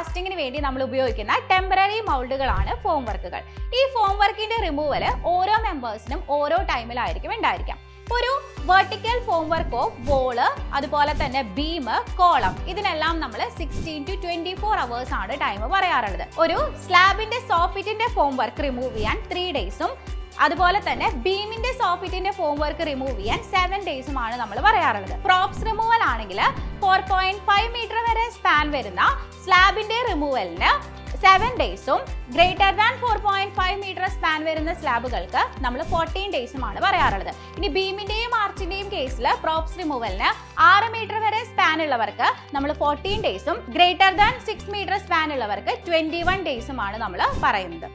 കാസ്റ്റിംഗിന് വേണ്ടി നമ്മൾ ഉപയോഗിക്കുന്ന ടെമ്പററി മൗൾഡുകളാണ് ഫോം വർക്കുകൾ. ഈ ഫോം വർക്കിന്റെ റിമൂവൽ ഓരോ മെമ്പേഴ്സിനും ഓരോ ടൈമിലായിരിക്കും ഉണ്ടായിരിക്കാം. ഒരു vertical form work of wall, അതുപോലെ തന്നെ ബീം, കോളം, ഇതിനെല്ലാം നമ്മൾ 16 to 24 hours ആണ് ടൈം പറയാറുള്ളത്. ഒരു സ്ലാബിന്റെ സോഫിറ്റിന്റെ ഫോം വർക്ക് റിമൂവ് ചെയ്യാൻ 3 days-ഉം അതുപോലെ തന്നെ ബീമിന്റെ സോഫിറ്റിന്റെ ഫോം വർക്ക് റിമൂവ് ചെയ്യാൻ 7 days-ഉമാണ് നമ്മൾ പറയാറുള്ളത്. പ്രോപ്സ് റിമൂവൽ ആണെങ്കിൽ 4.5 മീറ്റർ വരെ സ്പാൻ വരുന്ന സ്ലാബിന്റെ റിമൂവലിന് 7 days-ഉം ഗ്രേറ്റർ ദാൻ 4.5 മീറ്റർ സ്പാൻ വരുന്ന സ്ലാബുകൾക്ക് നമ്മൾ 14 days-ഉമാണ് പറയാറുള്ളത്. ഇനി ബീമിന്റെയും ആർച്ചിന്റെയും കേസിൽ പ്രോപ്സ് റിമൂവലിന് 6 മീറ്റർ വരെ സ്പാൻ ഉള്ളവർക്ക് നമ്മൾ 14 days-ഉം ഗ്രേറ്റർ ദാൻ 6 മീറ്റർ സ്പാൻ ഉള്ളവർക്ക് 21 days-ഉമാണ് നമ്മൾ പറയുന്നത്.